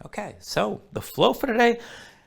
Okay, so the flow for today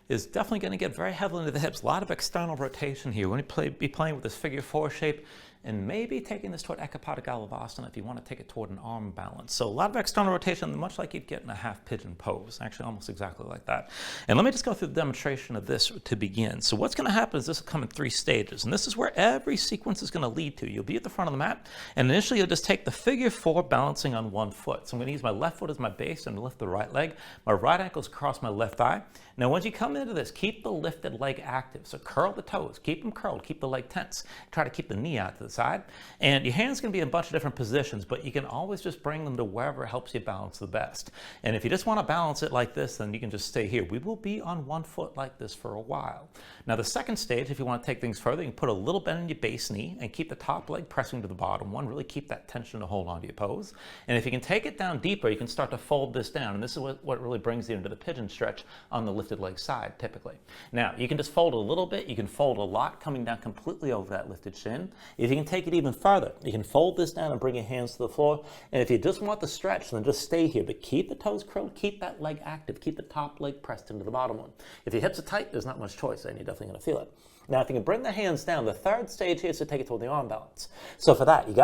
is definitely going to get very heavily into the hips. A lot of external rotation here. We're going to be playing with this figure 4 shape and maybe taking this toward Ekapada Galavasana if you want to take it toward an arm balance. So a lot of external rotation, much like you'd get in a half pigeon pose, actually almost exactly like that. And let me just go through the demonstration of this to begin. So what's going to happen is this will come in 3 stages, and this is where every sequence is going to lead to. You'll be at the front of the mat, and initially you'll just take the figure 4 balancing on one foot. So I'm going to use my left foot as my base and lift the right leg. My right ankle's across my left thigh. Now once you come into this, keep the lifted leg active. So curl the toes, keep them curled, keep the leg tense. Try to keep the knee out to the side. And your hands can be in a bunch of different positions, but you can always just bring them to wherever helps you balance the best. And if you just want to balance it like this, then you can just stay here. We will be on one foot like this for a while. Now the second stage, if you want to take things further, you can put a little bend in your base knee and keep the top leg pressing to the bottom one. Really keep that tension to hold on to your pose. And if you can take it down deeper, you can start to fold this down. And this is what really brings you into the pigeon stretch on the lifted leg side, typically. Now, you can just fold a little bit. You can fold a lot, coming down completely over that lifted shin. If you can take it even further, you can fold this down and bring your hands to the floor. And if you just want the stretch, then just stay here. But keep the toes curled, keep that leg active, keep the top leg pressed into the bottom one. If your hips are tight, there's not much choice, and you're definitely going to feel it. Now, if you can bring the hands down, the third stage here is to take it toward the arm balance. So for that, you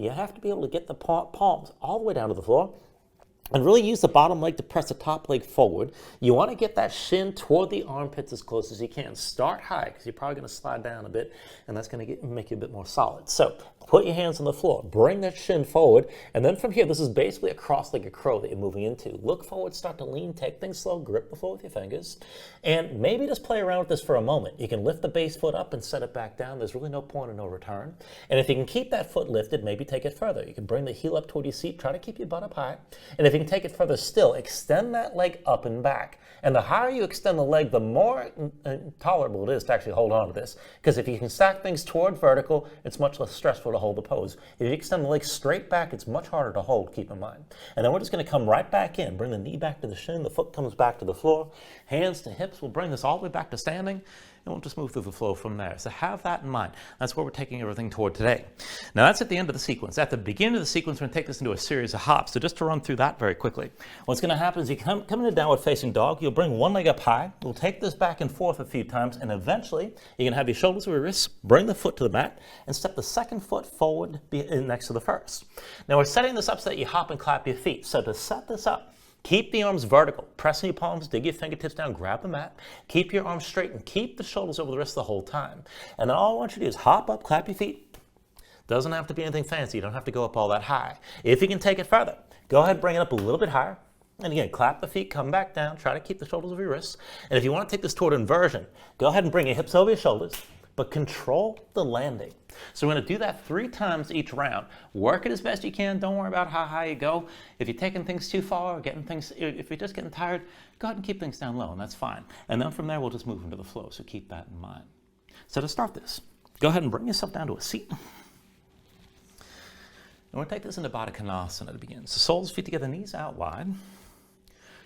have to be able to get the palms all the way down to the floor. And really use the bottom leg to press the top leg forward. You want to get that shin toward the armpits as close as you can. Start high, because you're probably going to slide down a bit, and that's going to make you a bit more solid. So put your hands on the floor. Bring that shin forward. And then from here, this is basically a cross-legged crow that you're moving into. Look forward, start to lean, take things slow, grip the floor with your fingers. And maybe just play around with this for a moment. You can lift the base foot up and set it back down. There's really no point of no return. And if you can keep that foot lifted, maybe take it further. You can bring the heel up toward your seat. Try to keep your butt up high. And if you can take it further still, extend that leg up and back. And the higher you extend the leg, the more tolerable it is to actually hold on to this. Because if you can stack things toward vertical, it's much less stressful to hold the pose. If you extend the leg straight back, it's much harder to hold, keep in mind. And then we're just going to come right back in. Bring the knee back to the shin, the foot comes back to the floor. Hands to hips, we'll bring this all the way back to standing. And we'll just move through the flow from there. So have that in mind. That's where we're taking everything toward today. Now that's at the end of the sequence. At the beginning of the sequence, we're going to take this into a series of hops. So just to run through that very quickly. What's going to happen is you come into downward facing dog. You'll bring one leg up high. We'll take this back and forth a few times. And eventually, you can have your shoulders over your wrists, bring the foot to the mat, and step the second foot forward next to the first. Now we're setting this up so that you hop and clap your feet. So to set this up, keep the arms vertical. Press your palms, dig your fingertips down, grab the mat. Keep your arms straight and keep the shoulders over the wrists the whole time. And then all I want you to do is hop up, clap your feet. Doesn't have to be anything fancy. You don't have to go up all that high. If you can take it further, go ahead and bring it up a little bit higher. And again, clap the feet, come back down. Try to keep the shoulders over your wrists. And if you want to take this toward inversion, go ahead and bring your hips over your shoulders, but control the landing. So we're going to do that 3 times each round. Work it as best you can. Don't worry about how high you go. If you're taking things too far or if you're just getting tired, go ahead and keep things down low, and that's fine. And then from there, we'll just move into the flow, so keep that in mind. So to start this, go ahead and bring yourself down to a seat. And we're going to take this into Vadakanasana to begin. So soles, feet together, knees out wide.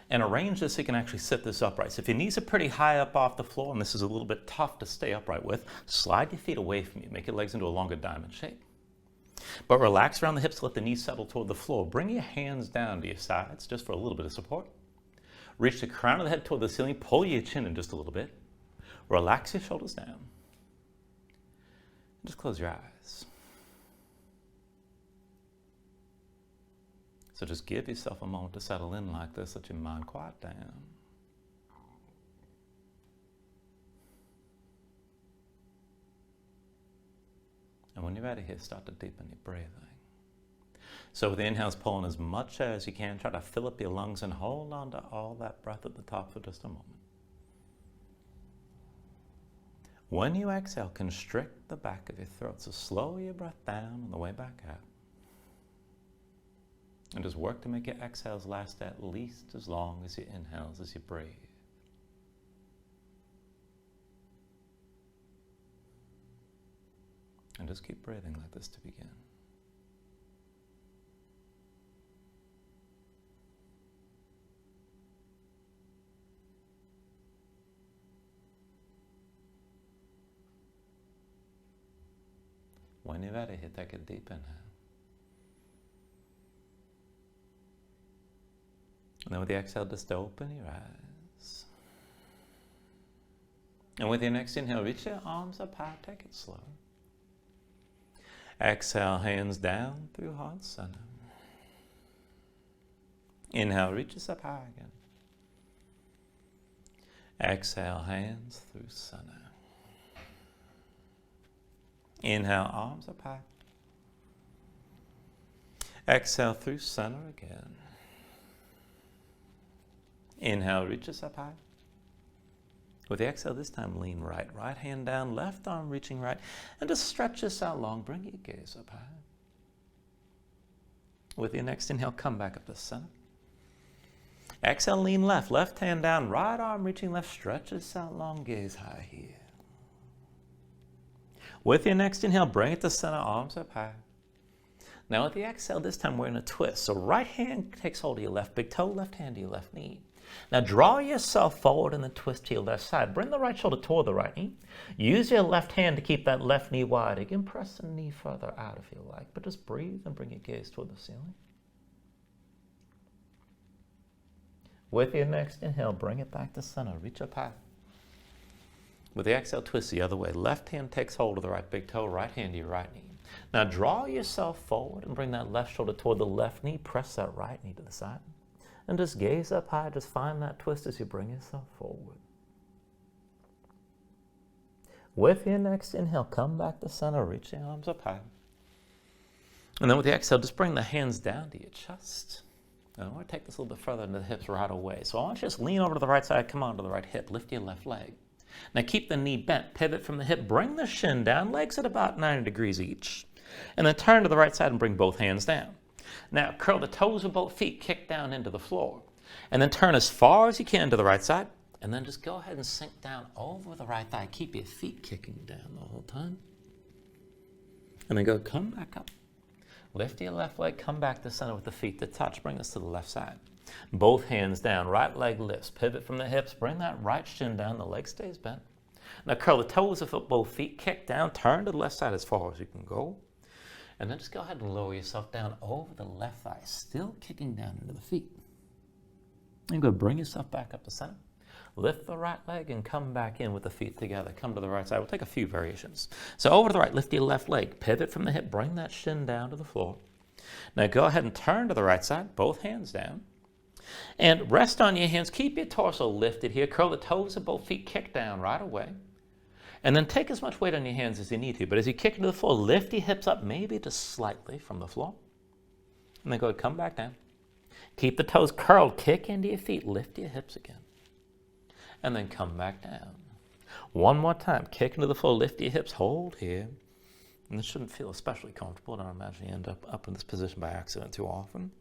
And arrange this so you can actually sit this upright. So if your knees are pretty high up off the floor, and this is a little bit tough to stay upright with, slide your feet away from you. Make your legs into a longer diamond shape. But relax around the hips, let the knees settle toward the floor. Bring your hands down to your sides just for a little bit of support. Reach the crown of the head toward the ceiling. Pull your chin in just a little bit. Relax your shoulders down. And just close your eyes. So just give yourself a moment to settle in like this. Let your mind quiet down. And when you're ready here, start to deepen your breathing. So with the inhales, pull in as much air as you can. Try to fill up your lungs and hold on to all that breath at the top for just a moment. When you exhale, constrict the back of your throat. So slow your breath down on the way back out. And just work to make your exhales last at least as long as your inhales as you breathe. And just keep breathing like this to begin. When you're ready, take a deep inhale. And then with the exhale, just open your eyes. And with your next inhale, reach your arms up high, take it slow. Exhale, hands down through heart center. Inhale, reach us up high again. Exhale, hands through center. Inhale, arms up high. Exhale through center again. Inhale, reach us up high. With the exhale this time, lean right. Right hand down, left arm reaching right. And just stretch this out long. Bring your gaze up high. With your next inhale, come back up to center. Exhale, lean left. Left hand down, right arm reaching left. Stretch this out long, gaze high here. With your next inhale, bring it to center, arms up high. Now with the exhale, this time we're in a twist. So right hand takes hold of your left big toe, left hand to your left knee. Now draw yourself forward and then twist to your left side. Bring the right shoulder toward the right knee. Use your left hand to keep that left knee wide. Again, press the knee further out if you like, but just breathe and bring your gaze toward the ceiling. With your next inhale, bring it back to center. Reach up high. With the exhale, twist the other way. Left hand takes hold of the right big toe, right hand to your right knee. Now draw yourself forward and bring that left shoulder toward the left knee. Press that right knee to the side. And just gaze up high. Just find that twist as you bring yourself forward. With your next inhale, come back to center. Reach your arms up high. And then with the exhale, just bring the hands down to your chest. And I want to take this a little bit further into the hips right away. So I want you to just lean over to the right side, come onto the right hip, lift your left leg. Now keep the knee bent, pivot from the hip, bring the shin down, legs at about 90 degrees each. And then turn to the right side and bring both hands down. Now curl the toes of both feet, kick down into the floor. And then turn as far as you can to the right side. And then just go ahead and sink down over the right thigh. Keep your feet kicking down the whole time. And then come back up. Lift your left leg, come back to center with the feet to touch. Bring this to the left side. Both hands down, right leg lifts. Pivot from the hips, bring that right shin down, the leg stays bent. Now curl the toes of both feet, kick down, turn to the left side as far as you can go. And then just go ahead and lower yourself down over the left thigh, still kicking down into the feet. And go bring yourself back up to center. Lift the right leg and come back in with the feet together. Come to the right side. We'll take a few variations. So over to the right, lift your left leg. Pivot from the hip. Bring that shin down to the floor. Now go ahead and turn to the right side. Both hands down. And rest on your hands. Keep your torso lifted here. Curl the toes of both feet. Kick down right away. And then take as much weight on your hands as you need to. But as you kick into the floor, lift your hips up maybe just slightly from the floor. And then go ahead, come back down. Keep the toes curled. Kick into your feet. Lift your hips again. And then come back down. One more time. Kick into the floor. Lift your hips. Hold here. And this shouldn't feel especially comfortable. I don't imagine you end up in this position by accident too often.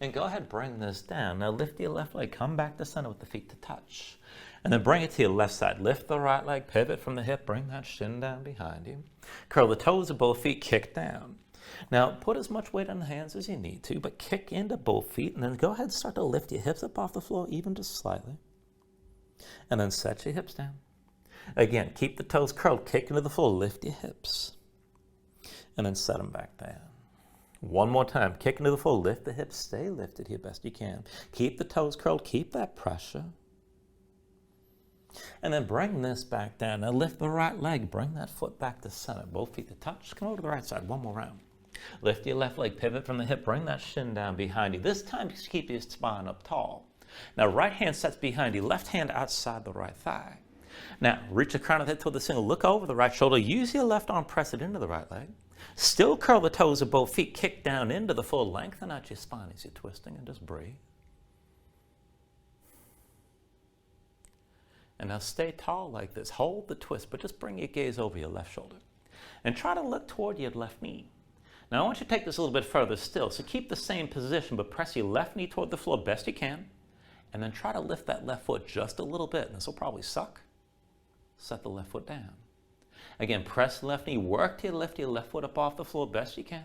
And go ahead, bring this down. Now lift your left leg. Come back to center with the feet to touch. And then bring it to your left side. Lift the right leg. Pivot from the hip. Bring that shin down behind you. Curl the toes of both feet. Kick down. Now put as much weight on the hands as you need to, but kick into both feet. And then go ahead and start to lift your hips up off the floor, even just slightly. And then set your hips down. Again, keep the toes curled. Kick into the floor. Lift your hips. And then set them back down. One more time. Kick into the floor. Lift the hips. Stay lifted here best you can. Keep the toes curled. Keep that pressure. And then bring this back down. Now lift the right leg. Bring that foot back to center. Both feet to touch. Come over to the right side. One more round. Lift your left leg. Pivot from the hip. Bring that shin down behind you. This time, just keep your spine up tall. Now, right hand sets behind you. Left hand outside the right thigh. Now, reach the crown of the head toward the ceiling. Look over the right shoulder. Use your left arm. Press it into the right leg. Still curl the toes of both feet. Kick down into the floor. Lengthen out your spine as you're twisting and just breathe. And now stay tall like this. Hold the twist, but just bring your gaze over your left shoulder. And try to look toward your left knee. Now I want you to take this a little bit further still. So keep the same position, but press your left knee toward the floor best you can. And then try to lift that left foot just a little bit. And this will probably suck. Set the left foot down. Again, press the left knee. Work to lift your left foot up off the floor best you can.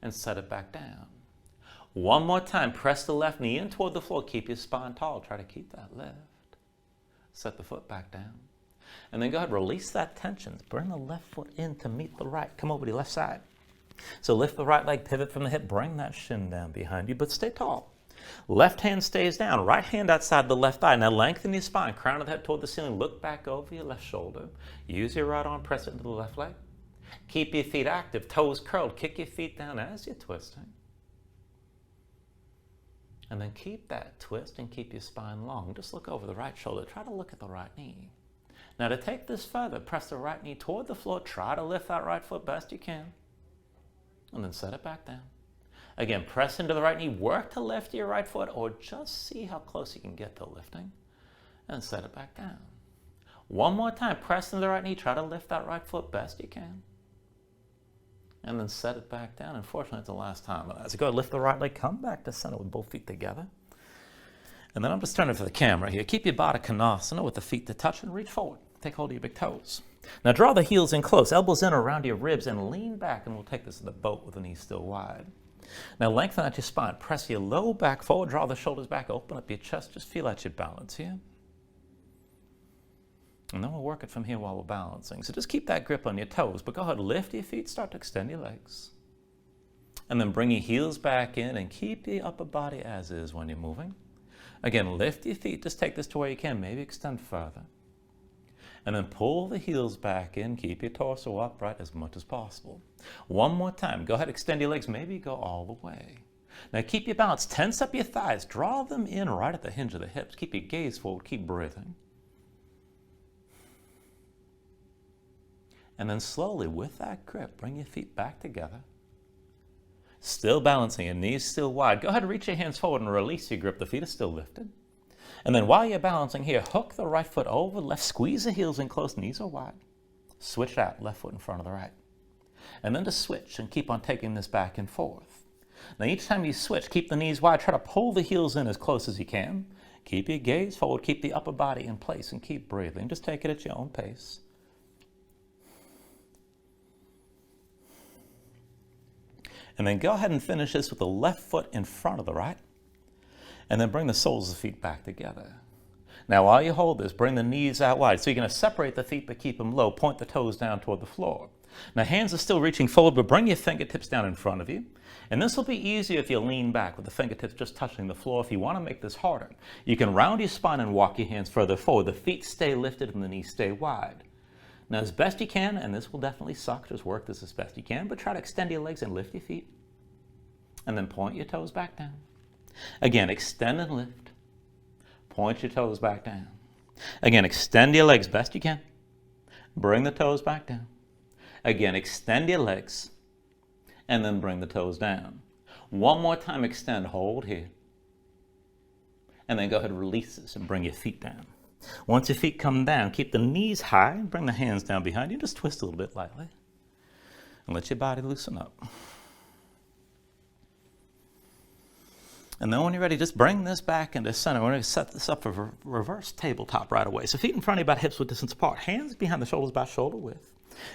And set it back down. One more time. Press the left knee in toward the floor. Keep your spine tall. Try to keep that lift. Set the foot back down. And then go ahead, release that tension. Bring the left foot in to meet the right. Come over to the left side. So lift the right leg, pivot from the hip, bring that shin down behind you, but stay tall. Left hand stays down, right hand outside the left thigh. Now lengthen your spine, crown of the head toward the ceiling, look back over your left shoulder. Use your right arm, press it into the left leg. Keep your feet active, toes curled, kick your feet down as you're twisting. And then keep that twist and keep your spine long. Just look over the right shoulder, try to look at the right knee. Now to take this further, press the right knee toward the floor, try to lift that right foot best you can. And then set it back down. Again, press into the right knee, work to lift your right foot, or just see how close you can get to lifting, and set it back down. One more time, press into the right knee, try to lift that right foot best you can, and then set it back down. Unfortunately, it's the last time. As you go, lift the right leg, come back to center with both feet together. And then I'm just turning for the camera here. Keep your Vadakanasana with the feet to touch and reach forward. Take hold of your big toes. Now draw the heels in close, elbows in around your ribs, and lean back, and we'll take this to the boat with the knees still wide. Now lengthen out your spine, press your low back forward, draw the shoulders back, open up your chest, just feel out your balance here. And then we'll work it from here while we're balancing. So just keep that grip on your toes, but go ahead, lift your feet, start to extend your legs. And then bring your heels back in and keep the upper body as is when you're moving. Again, lift your feet, just take this to where you can, maybe extend further. And then pull the heels back in, keep your torso upright as much as possible. One more time, go ahead, extend your legs, maybe go all the way. Now keep your balance, tense up your thighs, draw them in right at the hinge of the hips, keep your gaze forward, keep breathing. And then slowly, with that grip, bring your feet back together. Still balancing, your knees still wide. Go ahead and reach your hands forward and release your grip, the feet are still lifted. And then while you're balancing here, hook the right foot over left, squeeze the heels in close, knees are wide. Switch out, left foot in front of the right. And then to switch and keep on taking this back and forth. Now each time you switch, keep the knees wide, try to pull the heels in as close as you can. Keep your gaze forward, keep the upper body in place, and keep breathing. Just take it at your own pace. And then go ahead and finish this with the left foot in front of the right. And then bring the soles of the feet back together. Now while you hold this, bring the knees out wide. So you're going to separate the feet but keep them low. Point the toes down toward the floor. Now hands are still reaching forward, but bring your fingertips down in front of you. And this will be easier if you lean back with the fingertips just touching the floor. If you want to make this harder, you can round your spine and walk your hands further forward. The feet stay lifted and the knees stay wide. Now as best you can, and this will definitely suck, just work this as best you can, but try to extend your legs and lift your feet. And then point your toes back down. Again, extend and lift. Point your toes back down. Again, extend your legs best you can. Bring the toes back down. Again, extend your legs. And then bring the toes down. One more time, extend, hold here. And then go ahead and release this and bring your feet down. Once your feet come down, keep the knees high. Bring the hands down behind you. Just twist a little bit lightly. And let your body loosen up. And then when you're ready, just bring this back into center. We're going to set this up for reverse tabletop right away. So feet in front of you about hips width distance apart. Hands behind the shoulders about shoulder width.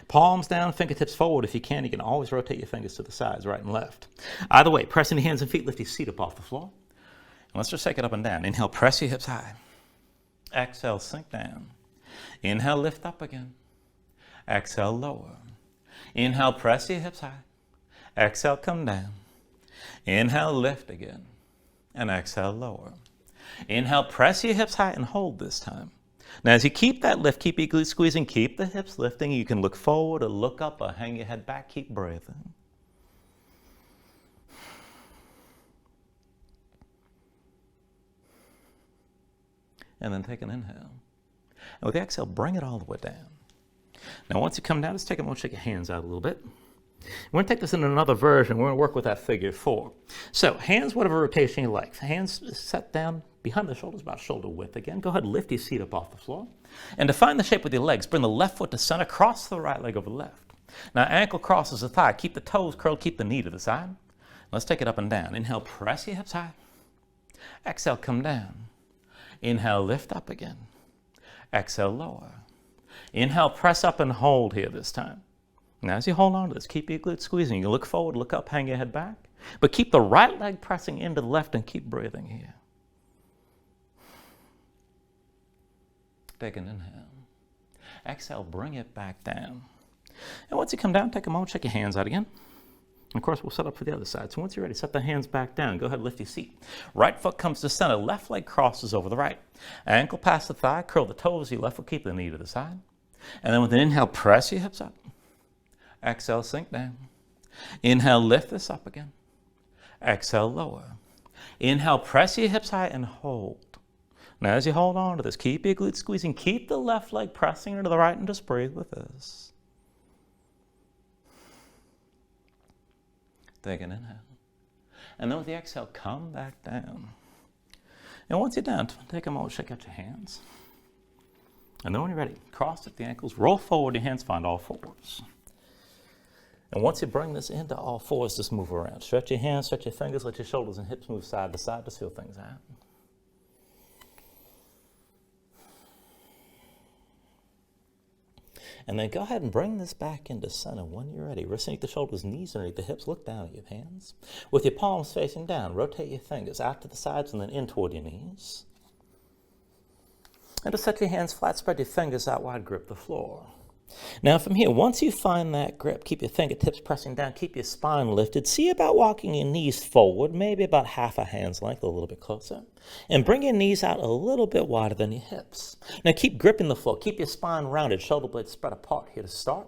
Palms down, fingertips forward. If you can always rotate your fingers to the sides, right and left. Either way, pressing the hands and feet, lift your seat up off the floor. And let's just take it up and down. Inhale, press your hips high. Exhale, sink down. Inhale, lift up again. Exhale, lower. Inhale, press your hips high. Exhale, come down. Inhale, lift again. And exhale, lower. Inhale, press your hips high and hold this time. Now as you keep that lift, keep your glutes squeezing, keep the hips lifting. You can look forward or look up or hang your head back, keep breathing. And then take an inhale. And with the exhale, bring it all the way down. Now once you come down, just take a moment, shake your hands out a little bit. We're going to take this in another version. We're going to work with that figure 4. So hands, whatever rotation you like. Hands set down behind the shoulders, about shoulder width again. Go ahead and lift your seat up off the floor. And to find the shape with your legs, bring the left foot to center, cross the right leg over the left. Now ankle crosses the thigh. Keep the toes curled, keep the knee to the side. Let's take it up and down. Inhale, press your hips high. Exhale, come down. Inhale, lift up again. Exhale, lower. Inhale, press up and hold here this time. Now as you hold on to this, keep your glutes squeezing. You look forward, look up, hang your head back. But keep the right leg pressing into the left and keep breathing here. Take an inhale. Exhale, bring it back down. And once you come down, take a moment, check your hands out again. Of course, we'll set up for the other side. So once you're ready, set the hands back down. Go ahead, lift your seat. Right foot comes to center. Left leg crosses over the right. Ankle past the thigh. Curl the toes. Your left foot, keep the knee to the side. And then with an inhale, press your hips up. Exhale, sink down. Inhale, lift this up again. Exhale, lower. Inhale, press your hips high and hold. Now as you hold on to this, keep your glutes squeezing. Keep the left leg pressing into the right and just breathe with this. Take an inhale. And then with the exhale, come back down. And once you're down, take a moment, shake out your hands. And then when you're ready, cross at the ankles, roll forward, your hands find all fours. And once you bring this into all fours, just move around. Stretch your hands, stretch your fingers, let your shoulders and hips move side to side, just feel things out. And then go ahead and bring this back into center when you're ready. Wrists underneath the shoulders, knees underneath the hips. Look down at your hands. With your palms facing down, rotate your fingers out to the sides and then in toward your knees. And just set your hands flat, spread your fingers out wide, grip the floor. Now from here, once you find that grip, keep your fingertips pressing down, keep your spine lifted. See about walking your knees forward, maybe about half a hand's length, a little bit closer. And bring your knees out a little bit wider than your hips. Now keep gripping the floor, keep your spine rounded, shoulder blades spread apart here to start.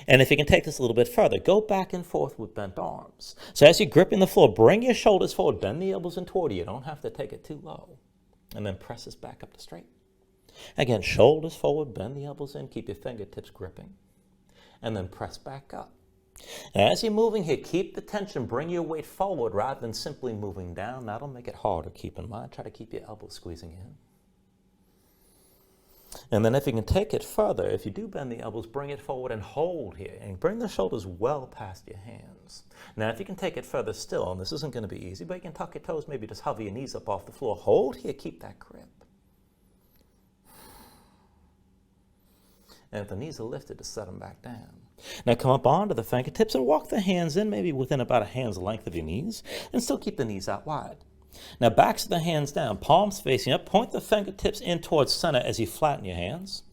And if you can take this a little bit further, go back and forth with bent arms. So as you're gripping the floor, bring your shoulders forward, bend the elbows in toward you. You don't have to take it too low. And then press this back up to straight. Again, shoulders forward, bend the elbows in, keep your fingertips gripping, and then press back up. And as you're moving here, keep the tension, bring your weight forward rather than simply moving down. That'll make it harder, keep in mind. Try to keep your elbows squeezing in. And then if you can take it further, if you do bend the elbows, bring it forward and hold here, and bring the shoulders well past your hands. Now, if you can take it further still, and this isn't going to be easy, but you can tuck your toes, maybe just hover your knees up off the floor. Hold here, keep that grip. And if the knees are lifted, just set them back down. Now come up onto the fingertips and walk the hands in, maybe within about a hand's length of your knees, and still keep the knees out wide. Now backs of the hands down, palms facing up, point the fingertips in towards center as you flatten your hands.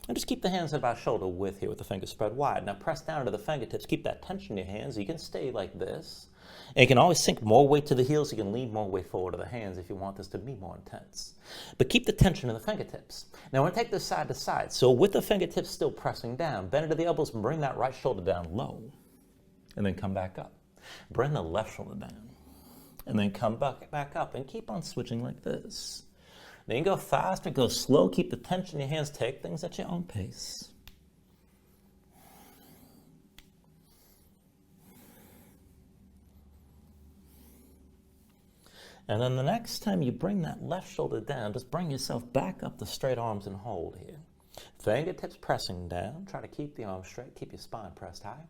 And just keep the hands at about shoulder width here with the fingers spread wide. Now press down to the fingertips, keep that tension in your hands. You can stay like this. And you can always sink more weight to the heels. You can lean more weight forward to the hands if you want this to be more intense. But keep the tension in the fingertips. Now we're going to take this side to side. So with the fingertips still pressing down, bend into the elbows and bring that right shoulder down low. And then come back up. Bring the left shoulder down. And then come back up and keep on switching like this. Then you go fast or go slow. Keep the tension in your hands. Take things at your own pace. And then the next time you bring that left shoulder down, just bring yourself back up the straight arms and hold here. Fingertips pressing down. Try to keep the arms straight. Keep your spine pressed high.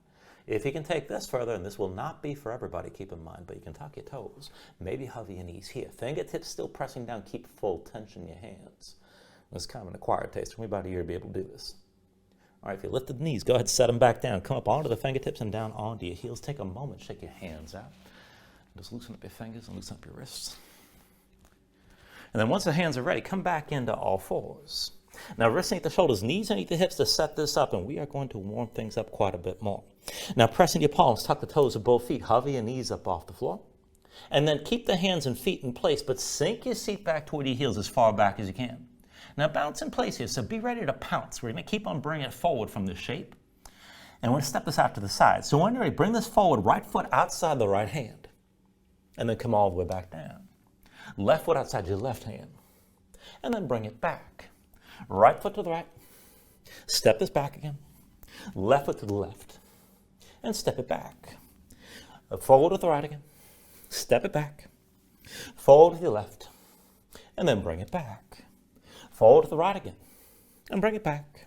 If you can take this further, and this will not be for everybody, keep in mind, but you can tuck your toes. Maybe hover your knees here. Fingertips still pressing down. Keep full tension in your hands. This is kind of an acquired taste. For me about a year to be able to do this. All right, if you lift the knees, go ahead and set them back down. Come up onto the fingertips and down onto your heels. Take a moment, shake your hands out. Just loosen up your fingers and loosen up your wrists. And then once the hands are ready, come back into all fours. Now wrists underneath the shoulders, knees underneath the hips to set this up, and we are going to warm things up quite a bit more. Now press into your palms, tuck the toes of both feet, hover your knees up off the floor. And then keep the hands and feet in place, but sink your seat back toward your heels as far back as you can. Now bounce in place here, so be ready to pounce. We're going to keep on bringing it forward from this shape. And we're going to step this out to the side. So when you're ready, bring this forward, right foot outside the right hand. And then come all the way back down. Left foot outside your left hand. And then bring it back. Right foot to the right. Step this back again. Left foot to the left. And step it back. Forward to the right again. Step it back. Forward to the left. And then bring it back. Forward to the right again. And bring it back.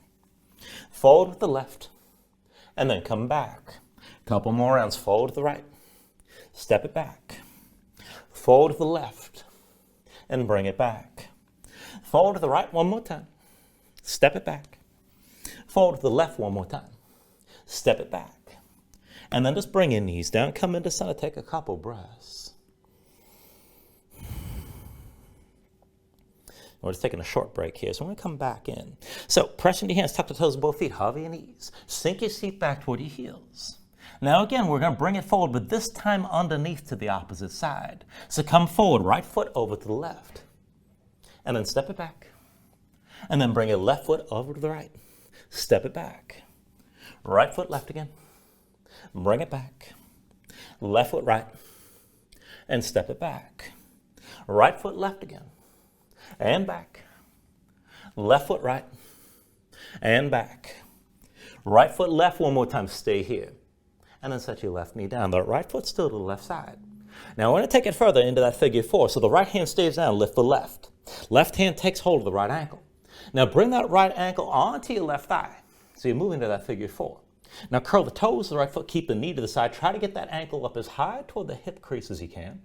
Forward with the left. And then come back. Couple more rounds. Forward to the right. Step it back. Forward to the left, and bring it back. Forward to the right one more time. Step it back. Forward to the left one more time. Step it back. And then just bring your knees down. Come into center. Take a couple breaths. We're just taking a short break here, so I'm going to come back in. So press into your hands, tuck the toes of both feet, hover your knees. Sink your seat back toward your heels. Now again, we're going to bring it forward, but this time underneath to the opposite side. So come forward, right foot over to the left. And then step it back. And then bring your left foot over to the right. Step it back. Right foot left again. Bring it back. Left foot right. And step it back. Right foot left again. And back. Left foot right. And back. Right foot left one more time. Stay here. And then set your left knee down. The right foot still to the left side. Now we're going to take it further into that figure four. So the right hand stays down. Lift the left. Left hand takes hold of the right ankle. Now bring that right ankle onto your left thigh. So you're moving to that figure four. Now curl the toes of the right foot, keep the knee to the side. Try to get that ankle up as high toward the hip crease as you can.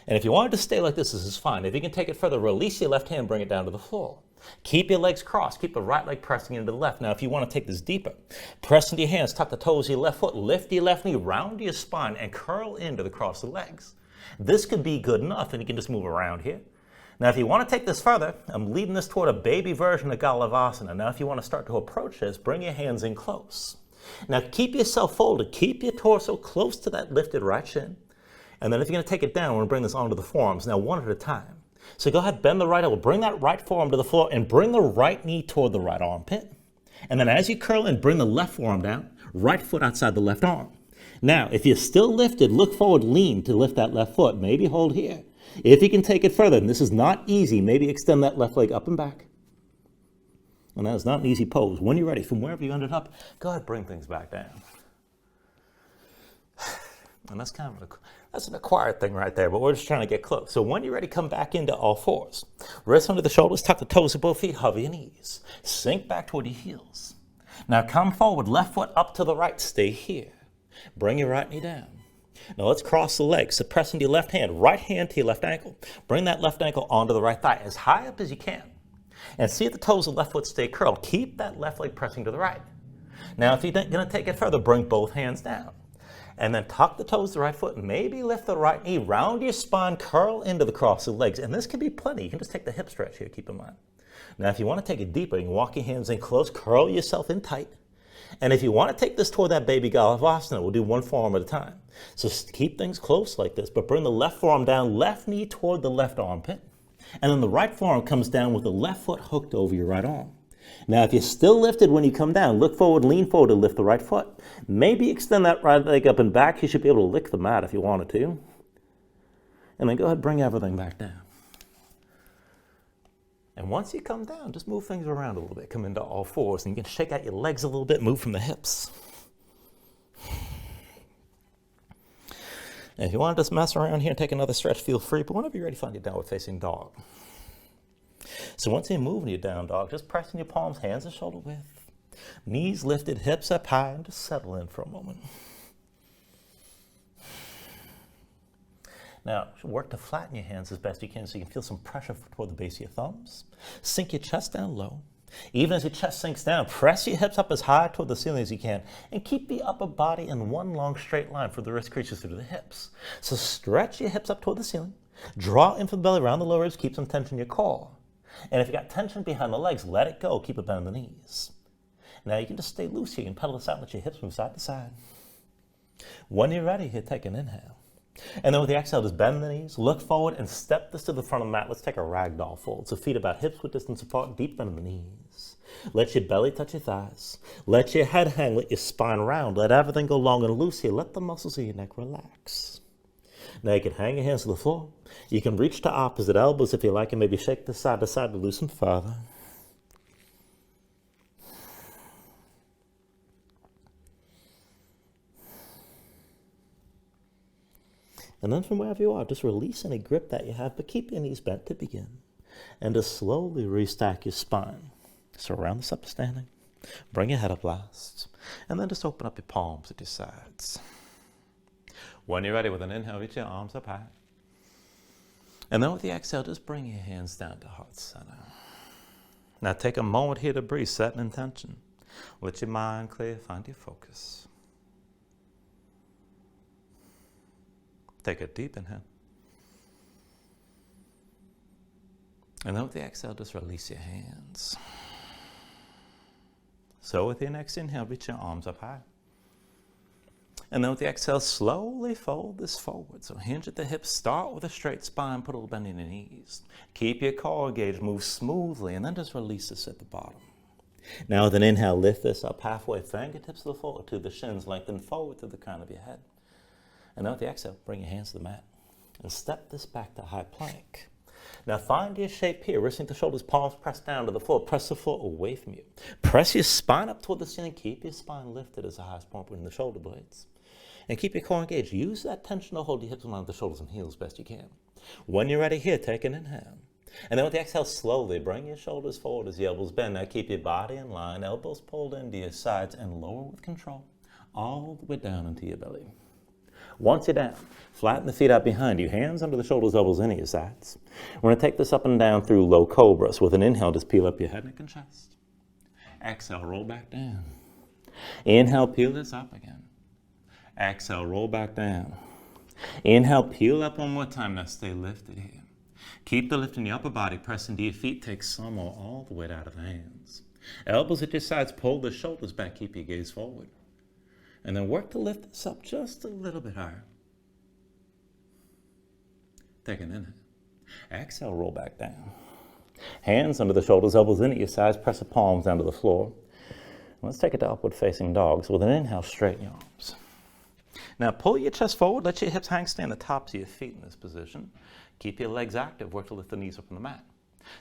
And if you want it to stay like this is fine. If you can take it further, release your left hand, bring it down to the floor. Keep your legs crossed. Keep the right leg pressing into the left. Now if you want to take this deeper, press into your hands, tuck the toes of your left foot, lift your left knee, round your spine, and curl into the cross of the legs. This could be good enough, and you can just move around here. Now, if you want to take this further, I'm leading this toward a baby version of Galavasana. Now, if you want to start to approach this, bring your hands in close. Now, keep yourself folded. Keep your torso close to that lifted right shin. And then if you're going to take it down, we're going to bring this onto the forearms. Now, one at a time. So go ahead, bend the right elbow. Bring that right forearm to the floor and bring the right knee toward the right armpit. And then as you curl in, bring the left forearm down, right foot outside the left arm. Now, if you're still lifted, look forward, lean to lift that left foot. Maybe hold here. If you can take it further, and this is not easy, maybe extend that left leg up and back. And that is not an easy pose. When you're ready, from wherever you ended up, go ahead, bring things back down. And that's kind of that's an acquired thing right there, but we're just trying to get close. So when you're ready, come back into all fours. Wrists under the shoulders, tuck the toes of both feet, hover your knees. Sink back toward your heels. Now come forward, left foot up to the right, stay here. Bring your right knee down. Now let's cross the legs. So press into your left hand, right hand to your left ankle. Bring that left ankle onto the right thigh as high up as you can. And see if the toes of the left foot stay curled. Keep that left leg pressing to the right. Now if you're going to take it further, bring both hands down. And then tuck the toes of the right foot. Maybe lift the right knee, round your spine, curl into the cross of the legs. And this can be plenty. You can just take the hip stretch here, keep in mind. Now if you want to take it deeper, you can walk your hands in close, curl yourself in tight. And if you want to take this toward that baby Galavasana, we'll do one forearm at a time. So keep things close like this, but bring the left forearm down, left knee toward the left armpit. And then the right forearm comes down with the left foot hooked over your right arm. Now, if you're still lifted when you come down, look forward, lean forward to lift the right foot. Maybe extend that right leg up and back. You should be able to lick the mat if you wanted to. And then go ahead, bring everything back down. And once you come down, just move things around a little bit. Come into all fours, and you can shake out your legs a little bit, move from the hips. And if you want to just mess around here and take another stretch, feel free. But whenever you're ready, find your downward facing dog. So once you're moving your down dog, just pressing your palms, hands at shoulder width. Knees lifted, hips up high, and just settle in for a moment. Now, work to flatten your hands as best you can so you can feel some pressure toward the base of your thumbs. Sink your chest down low. Even as your chest sinks down, press your hips up as high toward the ceiling as you can, and keep the upper body in one long straight line for the wrist creases through the hips. So stretch your hips up toward the ceiling. Draw in from the belly around the lower ribs, keep some tension in your core. And if you got tension behind the legs, let it go. Keep it bend in the knees. Now you can just stay loose here. You can pedal this out and let your hips move side to side. When you're ready, here, take an inhale. And then with the exhale, just bend the knees, look forward, and step this to the front of the mat. Let's take a ragdoll fold. So feet about hips width distance apart, deep bend in the knees. Let your belly touch your thighs. Let your head hang, let your spine round. Let everything go long and loose here. Let the muscles of your neck relax. Now you can hang your hands to the floor. You can reach to opposite elbows if you like, and maybe shake this side to side to loosen further. And then from wherever you are, just release any grip that you have, but keep your knees bent to begin. And just slowly restack your spine. So round this up standing. Bring your head up last. And then just open up your palms at your sides. When you're ready, with an inhale, reach your arms up high. And then with the exhale, just bring your hands down to heart center. Now take a moment here to breathe, set an intention. Let your mind clear, find your focus. Take a deep inhale. And then with the exhale, just release your hands. So with your next inhale, reach your arms up high. And then with the exhale, slowly fold this forward. So hinge at the hips, start with a straight spine, put a little bend in your knees. Keep your core engaged, move smoothly, and then just release this at the bottom. Now with an inhale, lift this up halfway, fingertips to the floor, to the shins, lengthen forward to the crown of your head. And then with the exhale, bring your hands to the mat and step this back to high plank. Now find your shape here, wristing the shoulders, palms pressed down to the floor. Press the floor away from you. Press your spine up toward the ceiling. Keep your spine lifted as the highest point between the shoulder blades. And keep your core engaged. Use that tension to hold your hips in line with the shoulders and heels best you can. When you're ready here, take an inhale. And then with the exhale, slowly bring your shoulders forward as the elbows bend. Now keep your body in line, elbows pulled into your sides, and lower with control, all the way down into your belly. Once you're down, flatten the feet out behind you, hands under the shoulders, elbows into your sides. We're going to take this up and down through low cobra. So with an inhale, just peel up your head, neck, and chest. Exhale, roll back down. Inhale, peel this up again. Exhale, roll back down. Inhale, peel up one more time. Now stay lifted here. Keep the lift in your upper body, press into your feet, take some or all the weight out of the hands. Elbows at your sides, pull the shoulders back, keep your gaze forward. And then work to lift this up just a little bit higher. Take an inhale. Exhale, roll back down. Hands under the shoulders, elbows in at your sides, press the palms down to the floor. Let's take it to upward facing dog. So with an inhale, straighten your arms. Now pull your chest forward, let your hips hang, stay on the tops of your feet in this position. Keep your legs active, work to lift the knees up from the mat.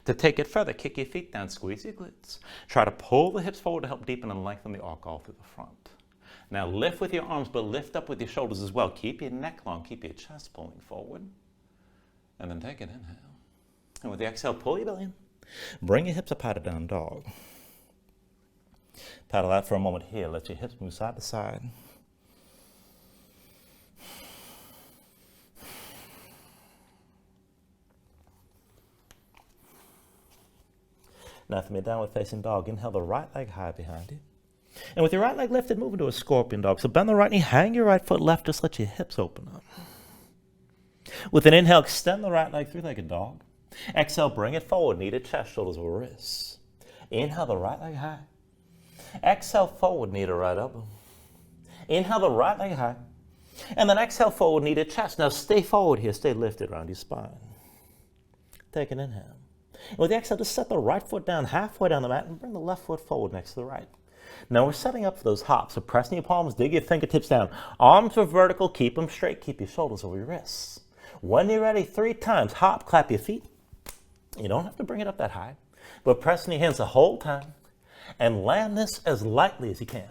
To take it further, kick your feet down, squeeze your glutes. Try to pull the hips forward to help deepen and lengthen the arc all through the front. Now lift with your arms, but lift up with your shoulders as well. Keep your neck long, keep your chest pulling forward. And then take an inhale. And with the exhale, pull your belly in. Bring your hips up high to down dog. Paddle out for a moment here. Let your hips move side to side. Now from your downward facing dog, inhale the right leg high behind you. And with your right leg lifted, move into a scorpion dog. So bend the right knee, hang your right foot left, just let your hips open up. With an inhale, extend the right leg, three-legged dog. Exhale, bring it forward, knee to chest, shoulders over wrists. Inhale the right leg high. Exhale, forward, knee to right elbow. Inhale the right leg high. And then exhale, forward, knee to chest. Now stay forward here, stay lifted around your spine. Take an inhale. And with the exhale, just set the right foot down halfway down the mat and bring the left foot forward next to the right. Now we're setting up for those hops. So pressing your palms, dig your fingertips down. Arms are vertical, keep them straight, keep your shoulders over your wrists. When you're ready, 3 times, hop, clap your feet. You don't have to bring it up that high, but pressing your hands the whole time and land this as lightly as you can.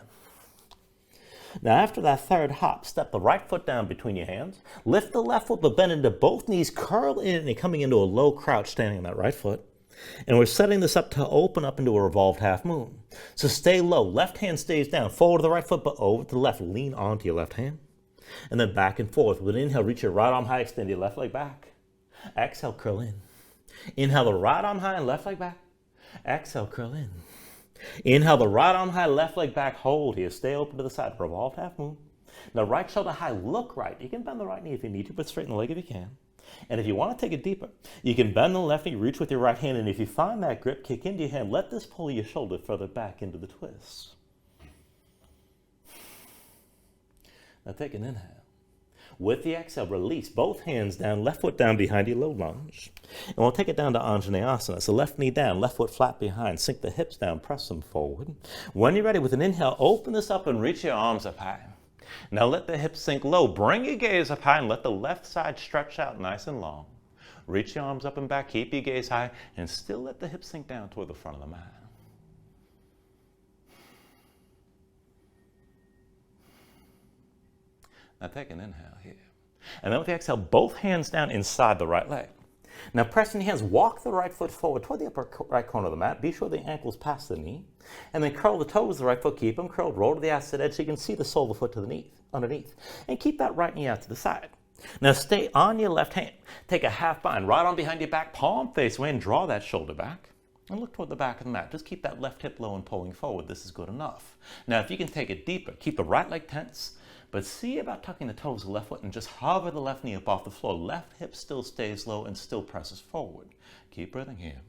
Now after that third hop, step the right foot down between your hands, lift the left foot, but bend into both knees, curl in, and you're coming into a low crouch standing on that right foot. And we're setting this up to open up into a revolved half moon. So stay low, left hand stays down, forward to the right foot, but over to the left, lean onto your left hand. And then back and forth. With an inhale, reach your right arm high, extend your left leg back. Exhale, curl in. Inhale the right arm high and left leg back. Exhale, curl in. Inhale the right arm high, left leg back, hold here. Stay open to the side, revolved half moon. Now right shoulder high, look right. You can bend the right knee if you need to, but straighten the leg if you can. And if you want to take it deeper, you can bend the left knee, reach with your right hand, and if you find that grip, kick into your hand. Let this pull your shoulder further back into the twist. Now take an inhale. With the exhale, release both hands down, left foot down behind you, low lunge. And we'll take it down to Anjanayasana. So left knee down, left foot flat behind. Sink the hips down, press them forward. When you're ready, with an inhale, open this up and reach your arms up high. Now let the hips sink low. Bring your gaze up high and let the left side stretch out nice and long. Reach your arms up and back, keep your gaze high, and still let the hips sink down toward the front of the mat. Now take an inhale here. And then with the exhale, both hands down inside the right leg. Now pressing your hands, walk the right foot forward toward the upper right corner of the mat. Be sure the ankle's past the knee. And then curl the toes of the right foot, keep them curled, roll to the opposite edge so you can see the sole of the foot to the underneath. And keep that right knee out to the side. Now stay on your left hand. Take a half bind, right arm behind your back, palm face away, and draw that shoulder back. And look toward the back of the mat. Just keep that left hip low and pulling forward. This is good enough. Now if you can take it deeper, keep the right leg tense, but see about tucking the toes of the left foot and just hover the left knee up off the floor. Left hip still stays low and still presses forward. Keep breathing here.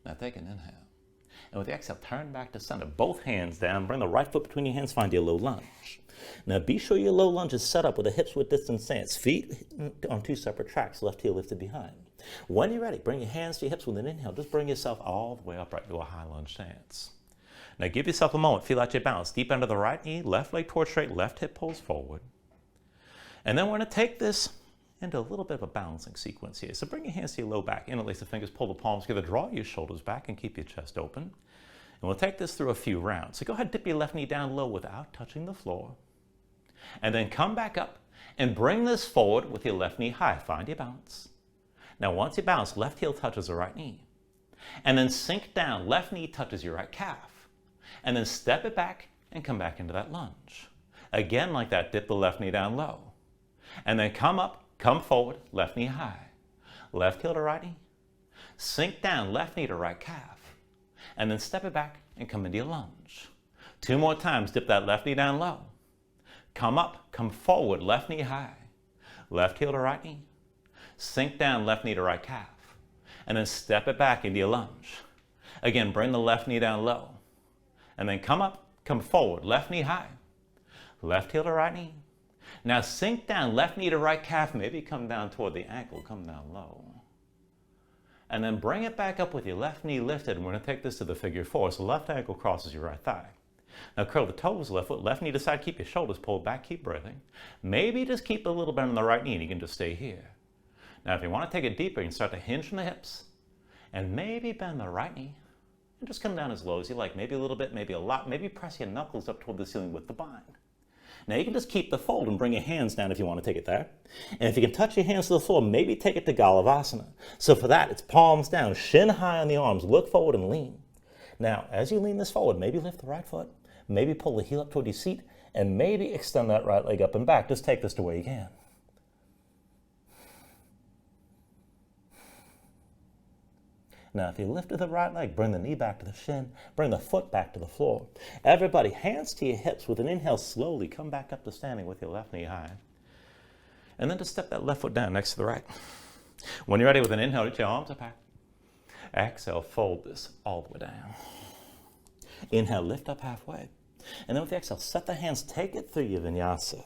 Now take an inhale. And with the exhale, turn back to center. Both hands down. Bring the right foot between your hands. Find your low lunge. Now be sure your low lunge is set up with a hips width distance stance. Feet on 2 separate tracks. Left heel lifted behind. When you're ready, bring your hands to your hips with an inhale. Just bring yourself all the way up right to a high lunge stance. Now give yourself a moment. Feel out your balance. Deep under the right knee. Left leg towards straight. Left hip pulls forward. And then we're going to take this into a little bit of a balancing sequence here. So bring your hands to your low back. Interlace the fingers, pull the palms together, draw your shoulders back and keep your chest open. And we'll take this through a few rounds. So go ahead, dip your left knee down low without touching the floor. And then come back up and bring this forward with your left knee high. Find your balance. Now once you balance, left heel touches the right knee. And then sink down, left knee touches your right calf. And then step it back and come back into that lunge. Again like that, dip the left knee down low. And then come up, come forward, left knee high. Left heel to right knee. Sink down, left knee to right calf. And then step it back and come into your lunge. 2 more times, dip that left knee down low. Come up, come forward, left knee high. Left heel to right knee. Sink down, left knee to right calf. And then step it back into your lunge. Again, bring the left knee down low. And then come up, come forward, left knee high. Left heel to right knee. Now sink down, left knee to right calf, maybe come down toward the ankle, come down low. And then bring it back up with your left knee lifted, and we're going to take this to the figure 4. So left ankle crosses your right thigh. Now curl the toes, left foot, left knee to side, keep your shoulders pulled back, keep breathing. Maybe just keep a little bend on the right knee and you can just stay here. Now if you want to take it deeper, you can start to hinge from the hips and maybe bend the right knee and just come down as low as you like. Maybe a little bit, maybe a lot. Maybe press your knuckles up toward the ceiling with the bind. Now you can just keep the fold and bring your hands down if you want to take it there. And if you can touch your hands to the floor, maybe take it to Galavasana. So for that, it's palms down, shin high on the arms, look forward and lean. Now, as you lean this forward, maybe lift the right foot, maybe pull the heel up toward your seat, and maybe extend that right leg up and back. Just take this to where you can. Now, if you lifted the right leg, bring the knee back to the shin, bring the foot back to the floor. Everybody, hands to your hips. With an inhale, slowly come back up to standing with your left knee high. And then just step that left foot down next to the right. When you're ready with an inhale, reach your arms up high. Exhale, fold this all the way down. Inhale, lift up halfway. And then with the exhale, set the hands, take it through your Vinyasa.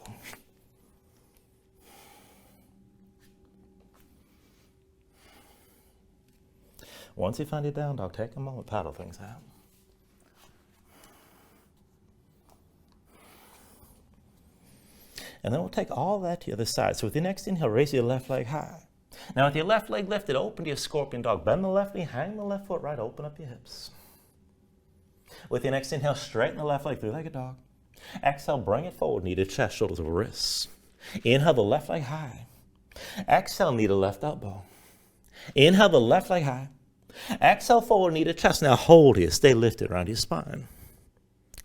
Once you find your down dog, take a moment, paddle things out. And then we'll take all that to the other side. So with your next inhale, raise your left leg high. Now with your left leg lifted, open to your scorpion dog. Bend the left knee, hang the left foot right, open up your hips. With your next inhale, straighten the left leg, three-legged dog. Exhale, bring it forward, knee to chest, shoulders over wrists. Inhale the left leg high. Exhale, knee to left elbow. Inhale the left leg high. Exhale, forward, knee to chest. Now hold here, stay lifted around your spine.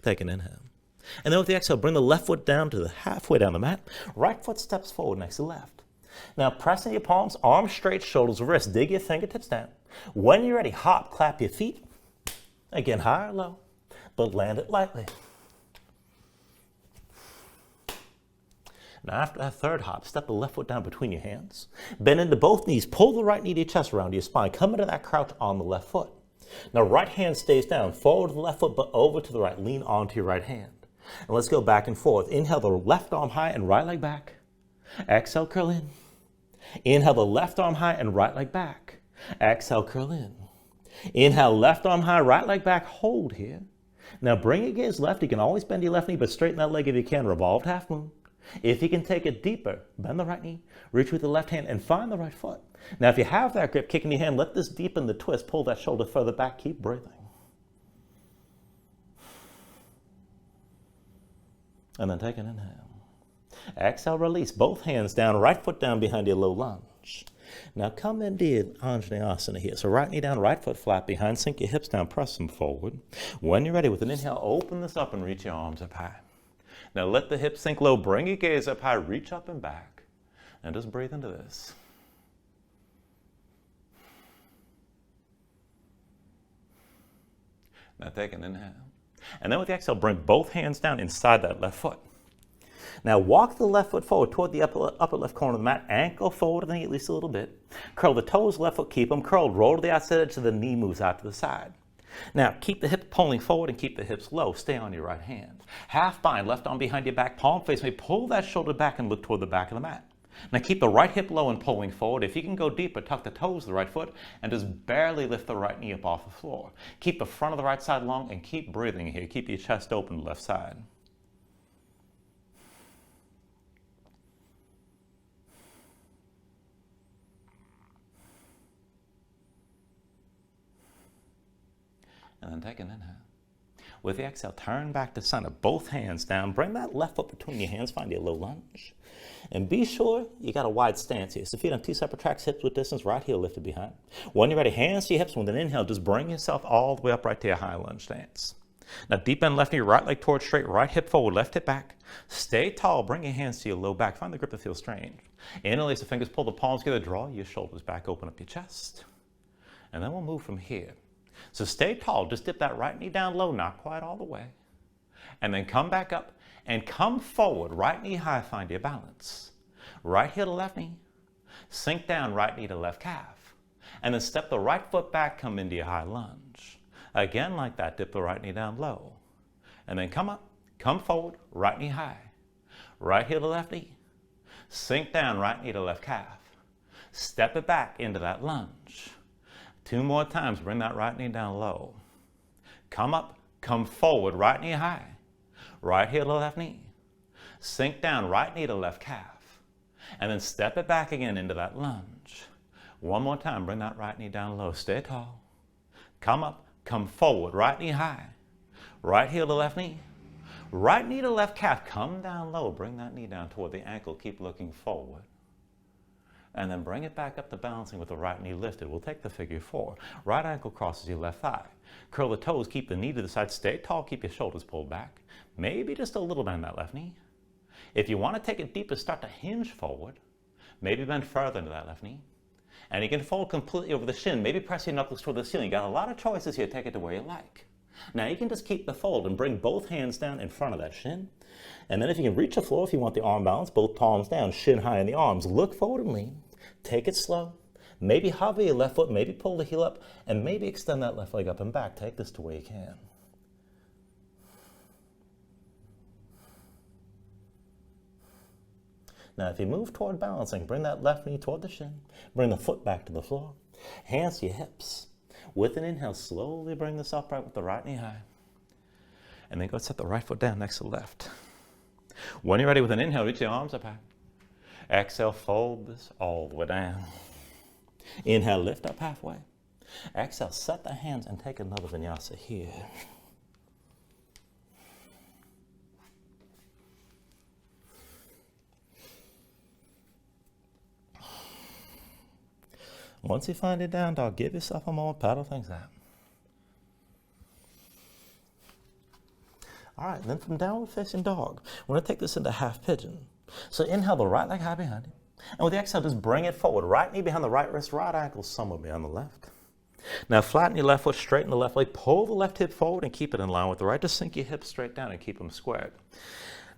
Take an inhale. And then with the exhale, bring the left foot down to the halfway down the mat. Right foot steps forward next to left. Now pressing your palms, arms straight, shoulders over wrists. Dig your fingertips down. When you're ready, hop, clap your feet. Again, high or low, but land it lightly. Now after that third hop, step the left foot down between your hands. Bend into both knees. Pull the right knee to your chest around your spine. Come into that crouch on the left foot. Now right hand stays down. Forward to the left foot, but over to the right. Lean onto your right hand. And let's go back and forth. Inhale the left arm high and right leg back. Exhale, curl in. Inhale the left arm high and right leg back. Exhale, curl in. Inhale, left arm high, right leg back. Hold here. Now bring your gaze left. You can always bend your left knee, but straighten that leg if you can. Revolved half moon. If you can take it deeper, bend the right knee, reach with the left hand, and find the right foot. Now, if you have that grip, kick in your hand, let this deepen the twist. Pull that shoulder further back. Keep breathing. And then take an inhale. Exhale, release. Both hands down, right foot down behind your low lunge. Now come into your Anjanayasana here. So right knee down, right foot flat behind. Sink your hips down, press them forward. When you're ready, with an inhale, open this up and reach your arms up high. Now let the hips sink low, bring your gaze up high, reach up and back, and just breathe into this. Now take an inhale. And then with the exhale, bring both hands down inside that left foot. Now walk the left foot forward toward the upper left corner of the mat. Ankle forward of the knee at least a little bit. Curl the toes, left foot, keep them curled. Roll to the outside edge so the knee moves out to the side. Now keep the hip pulling forward and keep the hips low. Stay on your right hand. Half bind, left arm behind your back, palm face me. Pull that shoulder back and look toward the back of the mat. Now keep the right hip low and pulling forward. If you can go deeper, tuck the toes of the right foot and just barely lift the right knee up off the floor. Keep the front of the right side long and keep breathing here. Keep your chest open, left side. And then take an inhale. With the exhale, turn back to center, both hands down. Bring that left foot between your hands, find your low lunge. And be sure you got a wide stance here. So feet on two separate tracks, hips with distance, right heel lifted behind. When you're ready, hands to your hips. With an inhale, just bring yourself all the way up right to your high lunge stance. Now deep bend left knee, right leg towards straight, right hip forward, left hip back. Stay tall, bring your hands to your low back. Find the grip that feels strange. Interlace the fingers, pull the palms together, draw your shoulders back, open up your chest. And then we'll move from here. So stay tall, just dip that right knee down low, not quite all the way. And then come back up and come forward, right knee high, find your balance. Right heel to left knee, sink down, right knee to left calf. And then step the right foot back, come into your high lunge. Again like that, dip the right knee down low. And then come up, come forward, right knee high. Right heel to left knee, sink down, right knee to left calf. Step it back into that lunge. 2 more times, bring that right knee down low. Come up, come forward, right knee high. Right heel to left knee. Sink down, right knee to left calf. And then step it back again into that lunge. 1 more time, bring that right knee down low. Stay tall. Come up, come forward, right knee high. Right heel to left knee. Right knee to left calf, come down low. Bring that knee down toward the ankle, keep looking forward. And then bring it back up to balancing with the right knee lifted. We'll take the figure 4. Right ankle crosses your left thigh. Curl the toes, keep the knee to the side. Stay tall, keep your shoulders pulled back. Maybe just a little bend that left knee. If you want to take it deeper, start to hinge forward. Maybe bend further into that left knee. And you can fold completely over the shin. Maybe press your knuckles toward the ceiling. You got a lot of choices here. Take it to where you like. Now you can just keep the fold and bring both hands down in front of that shin. And then if you can reach the floor, if you want the arm balance, both palms down, shin high in the arms. Look forward and lean. Take it slow. Maybe hover your left foot, maybe pull the heel up, and maybe extend that left leg up and back. Take this to where you can. Now if you move toward balancing, bring that left knee toward the shin. Bring the foot back to the floor. Hands to your hips. With an inhale, slowly bring this upright with the right knee high. And then go set the right foot down next to the left. When you're ready with an inhale, reach your arms up high. Exhale, fold this all the way down. Inhale, lift up halfway. Exhale, set the hands and take another vinyasa here. Once you find it down dog, give yourself a moment, paddle things out. All right, then from downward facing dog, we're going to take this into half pigeon. So inhale the right leg high behind you. And with the exhale, just bring it forward. Right knee behind the right wrist, right ankle somewhere behind the left. Now flatten your left foot, straighten the left leg, pull the left hip forward and keep it in line with the right. Just sink your hips straight down and keep them squared.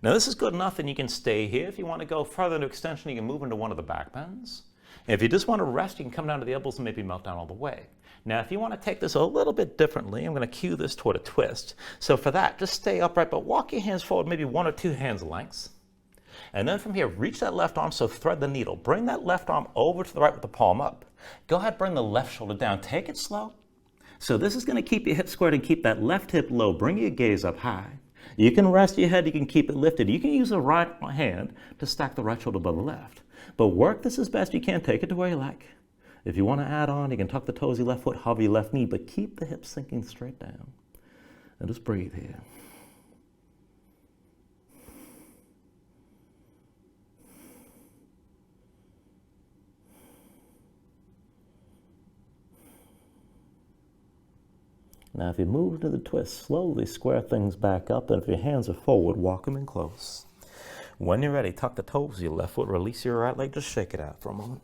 Now this is good enough and you can stay here. If you want to go further into extension, you can move into one of the back bends. And if you just want to rest, you can come down to the elbows and maybe melt down all the way. Now, if you want to take this a little bit differently, I'm going to cue this toward a twist. So for that, just stay upright, but walk your hands forward, maybe 1 or 2 hands lengths. And then from here, reach that left arm, so thread the needle. Bring that left arm over to the right with the palm up. Go ahead, bring the left shoulder down. Take it slow. So this is going to keep your hips squared and keep that left hip low. Bring your gaze up high. You can rest your head, you can keep it lifted. You can use the right hand to stack the right shoulder above the left. But work this as best you can. Take it to where you like. If you want to add on, you can tuck the toes of your left foot, hover your left knee, but keep the hips sinking straight down. And just breathe here. Now if you move to the twist, slowly square things back up, and if your hands are forward, walk them in close. When you're ready, tuck the toes of your left foot, release your right leg, just shake it out for a moment.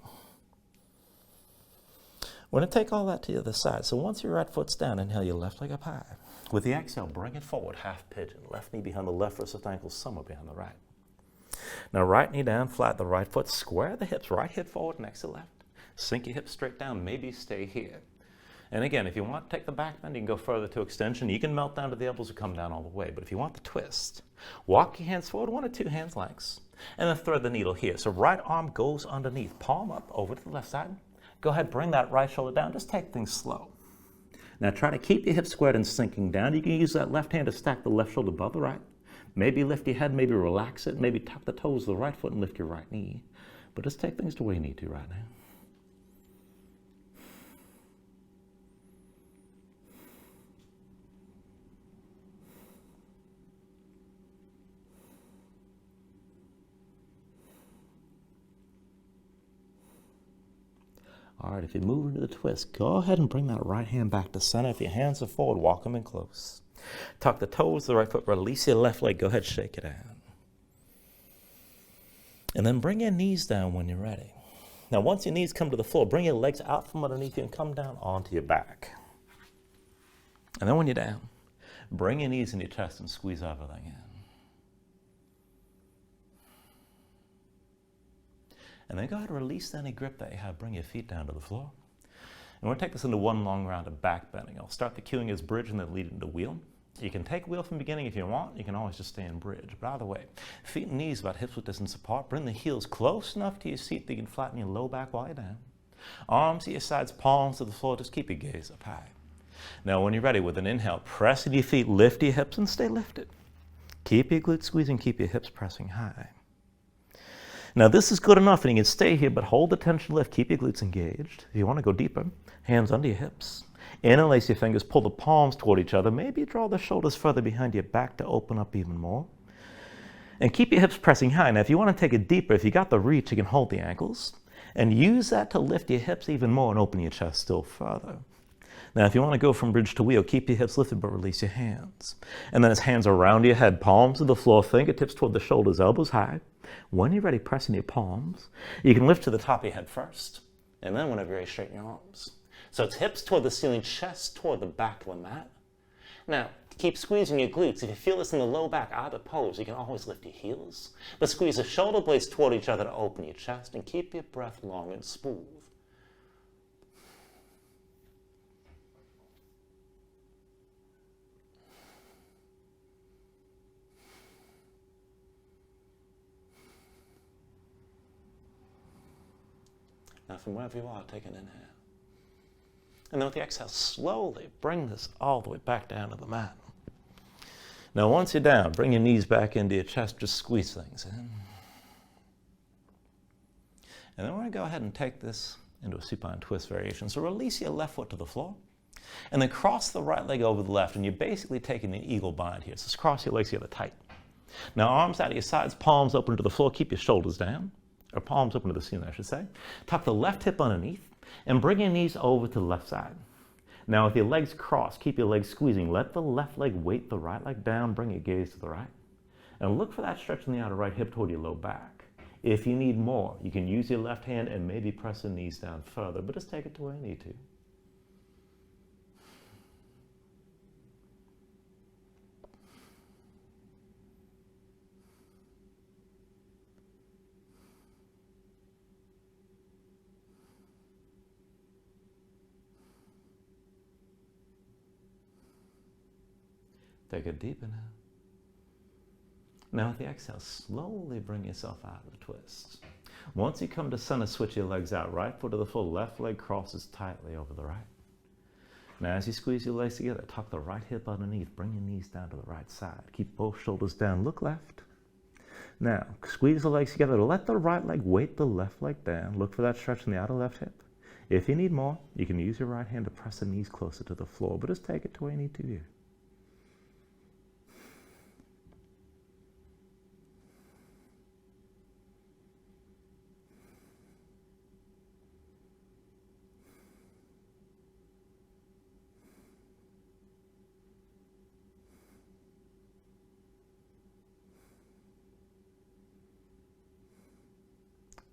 We're going to take all that to the other side. So once your right foot's down, inhale your left leg up high. With the exhale, bring it forward, half pigeon. Left knee behind the left wrist, left ankle somewhere behind the right. Now right knee down, flat the right foot, square the hips, right hip forward next to left. Sink your hips straight down, maybe stay here. And again, if you want to take the back bend, you can go further to extension. You can melt down to the elbows or come down all the way. But if you want the twist, walk your hands forward, 1 or 2 hands lengths, and then thread the needle here. So right arm goes underneath, palm up over to the left side. Go ahead, bring that right shoulder down. Just take things slow. Now try to keep your hips squared and sinking down. You can use that left hand to stack the left shoulder above the right. Maybe lift your head, maybe relax it, maybe tuck the toes of the right foot and lift your right knee. But just take things the way you need to right now. All right, if you move into the twist, go ahead and bring that right hand back to center. If your hands are forward, walk them in close. Tuck the toes of the right foot, release your left leg, go ahead, shake it out. And then bring your knees down when you're ready. Now, once your knees come to the floor, bring your legs out from underneath you and come down onto your back. And then when you're down, bring your knees in your chest and squeeze everything in. And then go ahead and release any grip that you have. Bring your feet down to the floor. And we're going to take this into one long round of back bending. I'll start the cueing as bridge and then lead into wheel. You can take wheel from the beginning if you want. You can always just stay in bridge. But either way, feet and knees about hips width distance apart. Bring the heels close enough to your seat that you can flatten your low back while you're down. Arms at your sides, palms to the floor. Just keep your gaze up high. Now when you're ready, with an inhale, press into your feet, lift your hips and stay lifted. Keep your glutes squeezing, keep your hips pressing high. Now this is good enough and you can stay here, but hold the tension lift, keep your glutes engaged. If you want to go deeper, hands under your hips. Interlace your fingers, pull the palms toward each other. Maybe draw the shoulders further behind your back to open up even more. And keep your hips pressing high. Now if you want to take it deeper, if you got the reach, you can hold the ankles. And use that to lift your hips even more and open your chest still further. Now if you want to go from bridge to wheel, keep your hips lifted but release your hands. And then as hands around your head, palms to the floor, fingertips toward the shoulders, elbows high. When you're ready, press in your palms. You can lift to the top of your head first. And then whenever you're ready, straighten your arms. So it's hips toward the ceiling, chest toward the back of the mat. Now, keep squeezing your glutes. If you feel this in the low back, either pose, you can always lift your heels. But squeeze the shoulder blades toward each other to open your chest and keep your breath long and smooth. Now from wherever you are, take an inhale. And then with the exhale, slowly bring this all the way back down to the mat. Now once you're down, bring your knees back into your chest, just squeeze things in. And then we're going to go ahead and take this into a supine twist variation. So release your left foot to the floor, and then cross the right leg over the left, and you're basically taking the eagle bind here. So just cross your legs together tight. Now arms out of your sides, palms open to the floor, keep your shoulders down. Or palms open to the ceiling, I should say. Tuck the left hip underneath and bring your knees over to the left side. Now with your legs crossed, keep your legs squeezing. Let the left leg weight the right leg down. Bring your gaze to the right. And look for that stretch in the outer right hip toward your low back. If you need more, you can use your left hand and maybe press the knees down further, but just take it to where you need to. Take a deep inhale. Now with the exhale, slowly bring yourself out of the twist. Once you come to center, switch your legs out. Right foot to the full, left leg crosses tightly over the right. Now as you squeeze your legs together, tuck the right hip underneath. Bring your knees down to the right side. Keep both shoulders down, look left. Now, squeeze the legs together. Let the right leg weight the left leg down. Look for that stretch in the outer left hip. If you need more, you can use your right hand to press the knees closer to the floor, but just take it to where you need to here.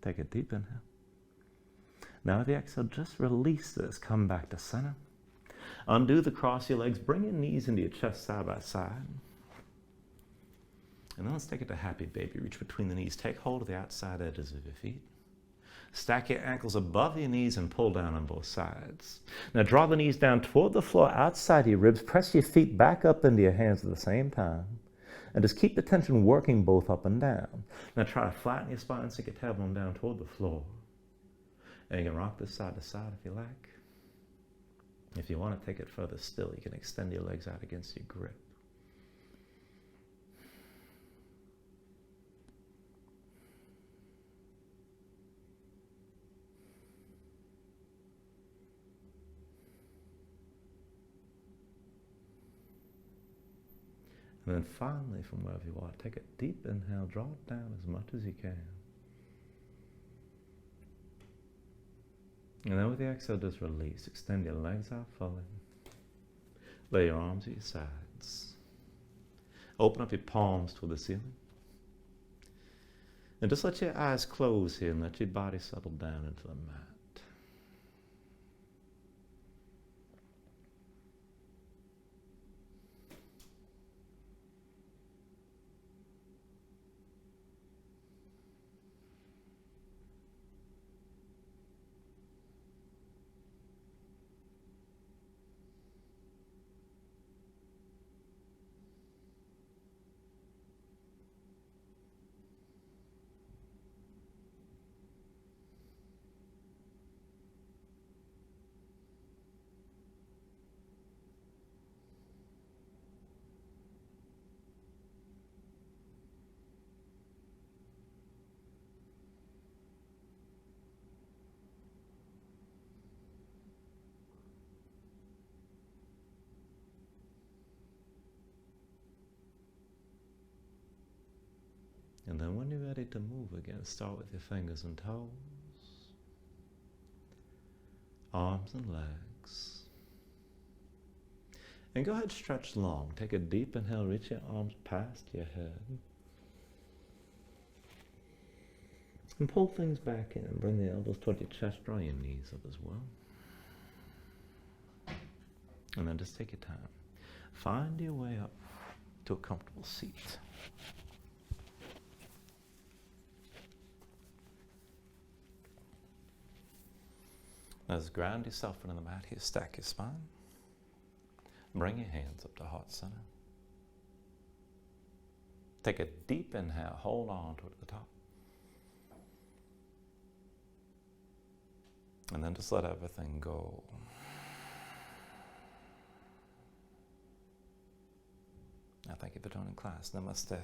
Take a deep inhale. Now with the exhale, just release this. Come back to center. Undo the cross your legs. Bring your knees into your chest side by side. And then let's take it to happy baby. Reach between the knees. Take hold of the outside edges of your feet. Stack your ankles above your knees and pull down on both sides. Now draw the knees down toward the floor outside your ribs. Press your feet back up into your hands at the same time. And just keep the tension working both up and down. Now try to flatten your spine, sink your tailbone down toward the floor. And you can rock this side to side if you like. If you want to take it further still, you can extend your legs out against your grip. And then finally, from wherever you are, take a deep inhale, draw it down as much as you can. And then with the exhale, just release. Extend your legs out fully. Lay your arms at your sides. Open up your palms toward the ceiling. And just let your eyes close here and let your body settle down into the mat. And then when you're ready to move again, start with your fingers and toes, arms and legs. And go ahead, stretch long. Take a deep inhale, reach your arms past your head. And pull things back in and bring the elbows toward your chest, draw your knees up as well. And then just take your time. Find your way up to a comfortable seat. Now just ground yourself into the mat here, stack your spine. Bring your hands up to heart center. Take a deep inhale, hold on to it at the top. And then just let everything go. Now thank you for joining class. Namaste.